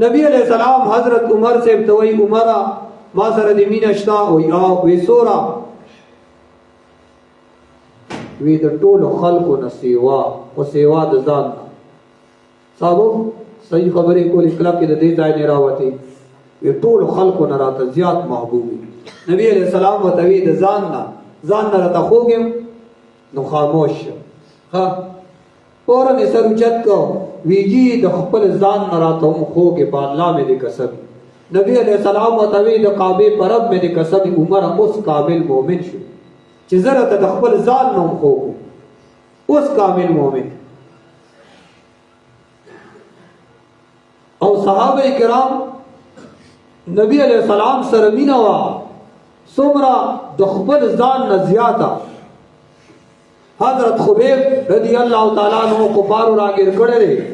نبی علیہ السلام حضرت عمر سے توئی عمرہ ما سره د مینه شتا وی او وی سورا وی د ټولو خلقو نه سیوا او سیوا د ځان صاحب صحیح خبرې کولې کله کې د دې ځای نه راوتی وی ټولو خلقو نه راته زیات محبوب نبی علیہ السلام وتوی د ځان نه راته خوګم نو خاموش ها فورن سر اوچت کو ویجی د خپل ځان نه راته هم خوګه په الله مې دې قسم نبی علیہ السلام وتوی د کعبه پر رب مې دې قسم عمر اوس کامل مؤمن شو چې زره ته د خپل ځان نه خو اوس کامل مؤمن او صحابه کرام نبی علیہ السلام سره مینا وا څومره د خپل ځان نه زیاته حضرت خبیب رضی اللہ تعالیٰ عنہ کفارو راگیر کڑے رہے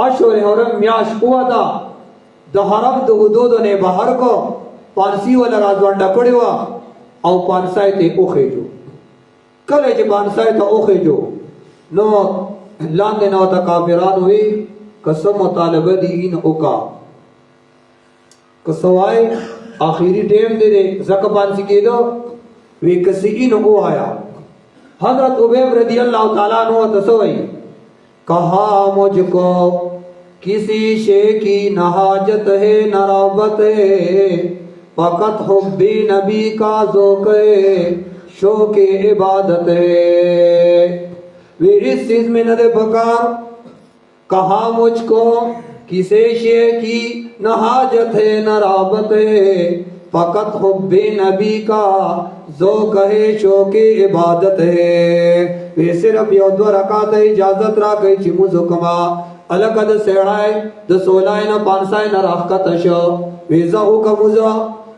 اشور حرم میاش ہوا تھا دا حرم دا حدودو نے باہر کو پانسی والا رازوانڈا کڑے ہوا او پانسائی تے اوخے جو کلے چے پانسائی تا اوخے جو نو لاندے نو تا کافران ہوئی قسم مطالبہ دین اوکا کسوائے آخری ٹیم دے دے زکا پانسی کے دو وی کسی انو او آیا حضرت عبیب رضی اللہ تعالیٰ عنہ تسوئی کہا مجھ کو کسی شے کی نہ حاجت ہے نہ رغبت ہے فقط حب نبی کا ذوق ہے شوق عبادت ہے وہ اس چیز میں نہ دے پکار کہا مجھ کو کسی شے کی نہ حاجت ہے نہ رغبت ہے فقط حب نبی کا ذوق ہے شوق عبادت ہے وی صرف یو دو رکعت اجازت را گئی چی موزو کما الکا دا سیڑای دا سولائی نا پانسائی نا راخکت شو وی زہو کا موزو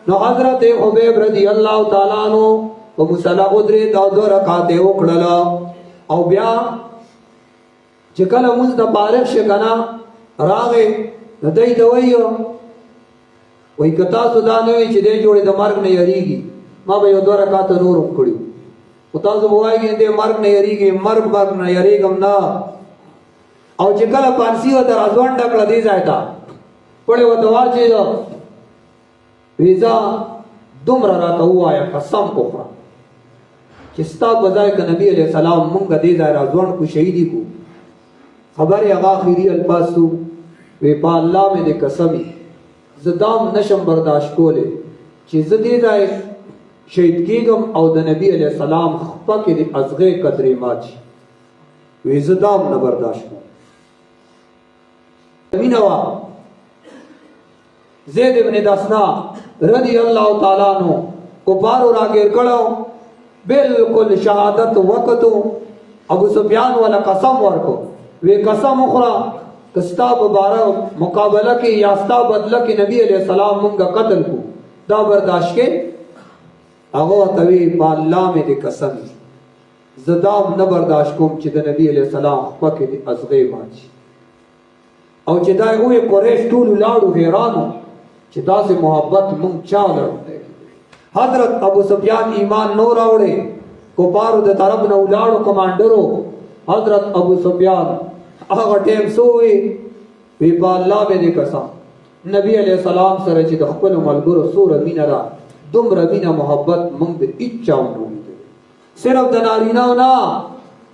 نو حضرت حبیب رضی اللہ تعالیٰ عنہ و مسلح ادری دا دو رکعت اکڑلا او بیا چکل موز دا بارک شکنا راغی دا دی دوئیو وی کتا سودانوی چی دے جوڑی دا مرگ نے یریگی ما به یو دو رکعات نورم کړیو او تاسو وایي دې مرګ نه یریږي مرګ نه یریږم نه او چې کله پانسی و تر ازوان ډکړه دی ځای تا پړې و دوا چې ویزا دومره راته وایا قسم کوه چې ستا بځای ک نبی علیہ السلام مونږ دې ځای راځوان کو شهیدی کو خبر هغه اخیری الفاظ وی په الله مې دې قسمی زدام نشم برداشت کوله چې زدې ځای شهید کیگم او د نبی علیہ السلام خپا کې د ازغه قدرې ماچی وی زدام نه برداشت مینوا زید ابن دسنا رضی اللہ تعالیٰ عنہ کفارو راگیر کڑو بالکل شہادت وقتو ابو سفیان والا قسم ورکو وی قسم اخرى کستا ببارا مقابلہ کی یاستا بدلہ کی نبی علیہ السلام منگا قتل کو دا برداشت کے اغو توی پا اللہ میں دے قسم زدام نبرداشت کوم چی دا نبی علیہ السلام پاکی دے ازغی مانچی او چی دای اوی قریش طولو لارو حیرانو چی دا سے محبت منگ چا لڑو حضرت ابو سفیان ایمان نو راوڑے کپارو دے طرف نو لارو کمانڈرو حضرت ابو سفیان آغا ٹیم سوئی وی پا اللہ میں دے قسم نبی علیہ السلام سر چی دا خپل ملگرو سور امین را دم ربینا محبت منگ دے اچاو نوی دے صرف دناریناو نا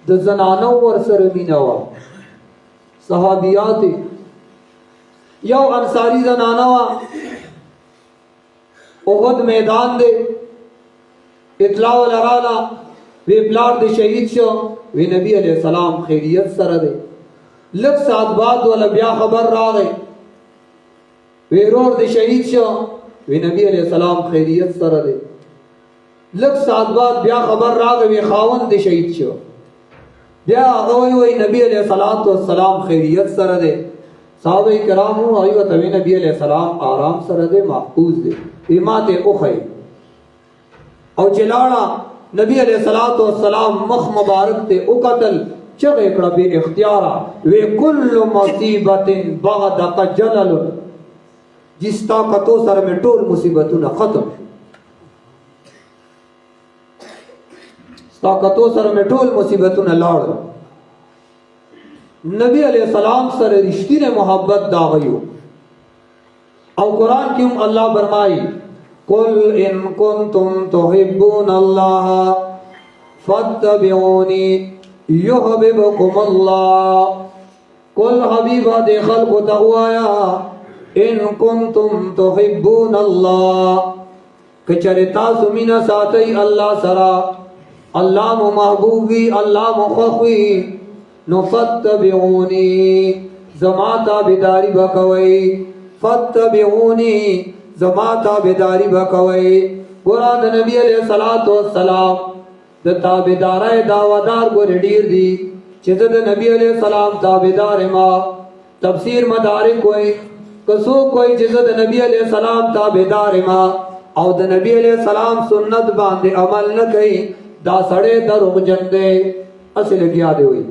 دا زنانو ور سر امیناو صحابیات یو انصاری زناناو احد میدان دے اطلاع لرانا وی پلار دے شہید شو وی نبی علیہ السلام خیریت سر دے لگ ساتھ بعد والا بیا خبر را گئے وی رور دے شہید شو وی نبی علیہ السلام خیریت سر دے لگ ساتھ بعد بیا خبر را گئے وی خاون دے شہید شو بیا آگوئی وی نبی علیہ السلام خیریت سر دے صحابہ کرام ہوں آئیو توی نبی علیہ السلام آرام سر دے محفوظ دے ایمات اخی او چلاڑا نبی علیہ السلام مخ مبارک تے او قتل چغ اکڑا بے اختیارا وی کل مصیبت بغدق جلل جس طاقتو سر میں ٹول مصیبتون ختم طاقتو سر میں ٹول مصیبتون لڑ نبی علیہ السلام سر رشتی نے محبت داغیو او قرآن کی اللہ فرمائی قل ان کنتم تحبون اللہ فاتبعونی یحببکم اللہ. قل حبیبہ دے خلق تہوایا ان کنتم تحبون اللہ کچھر تاسو مینا ساتی اللہ سرا اللہ محبوبی اللہ مخوی نو فتبعونی زما تابداری بکوئی فتبعونی زما تابداری بکوئی. قرآن نبی علیہ السلام دا تابدارای دعوادار کو ردیر دی چیز دا نبی علیہ السلام تابدار ما. تفسیر مدارک کوئی کسو کوئی چیز دا نبی علیہ السلام تابدار ما او دا نبی علیہ السلام سنت باندے عمل نہ کئی دا سڑے دروغ جندے. اصل کیا دے ہوئی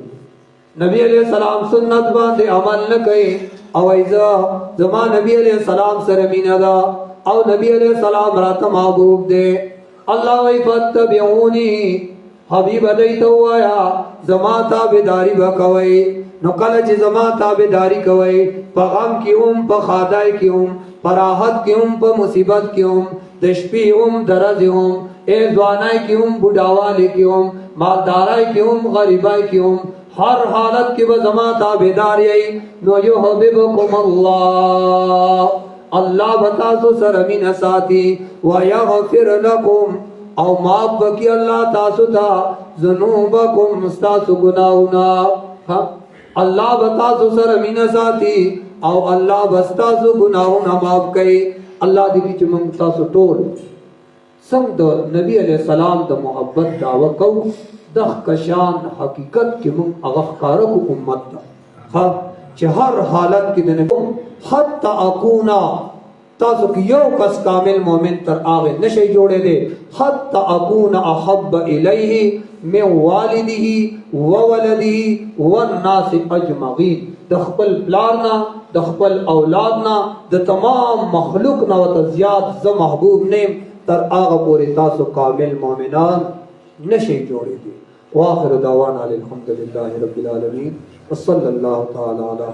نبی علیہ السلام سنت باندے عمل نہ کئی او ایزا زمان نبی علیہ السلام سرمین دا او نبی علیہ السلام رات محبوب دے. اللہ وی فتبعونی حبیب دیتا ہوایا زما تابداری بکوئی. نو کلچ زما تابداری کوئی پا غم کی پا خادائی کی پا راحت کی پا مصیبت کی دشپی درز اے زوانائی کی بڑھاوالی کی مالدارائی کی غریبائی کی ہر حالت کی زما تابداری نو یحببکم اللہ اللہ بتاسو سرمین ساتھی ویغفر لکم او معاف بکی اللہ تاسو تا ذنوبکم استاسو گناہونا. اللہ بتاسو سرمین ساتھی او اللہ بستاسو گناہونا معاف کئی. اللہ دیکھی چو منگتاسو ٹول سنگ دا نبی علیہ السلام دا محبت دعوی کو دخ کشان حقیقت کی منگ اغفکارکو امت دا چه ہر حالت کی دنے حتی اکونا تاسو کی یو کس کامل مومن تر آغے نشے جوڑے دے حتی اکونا احب الیہ من والدی وولدی والناس اجمعین. دخپل پلارنا دخپل اولادنا د تمام مخلوقنا و تزیاد ز محبوب نیم تر آغا پوری تاسو کامل مومنان نشے جوڑے دے. واخر دعوانا الحمدللہ رب العالمین وصلی اللہ تعالی علی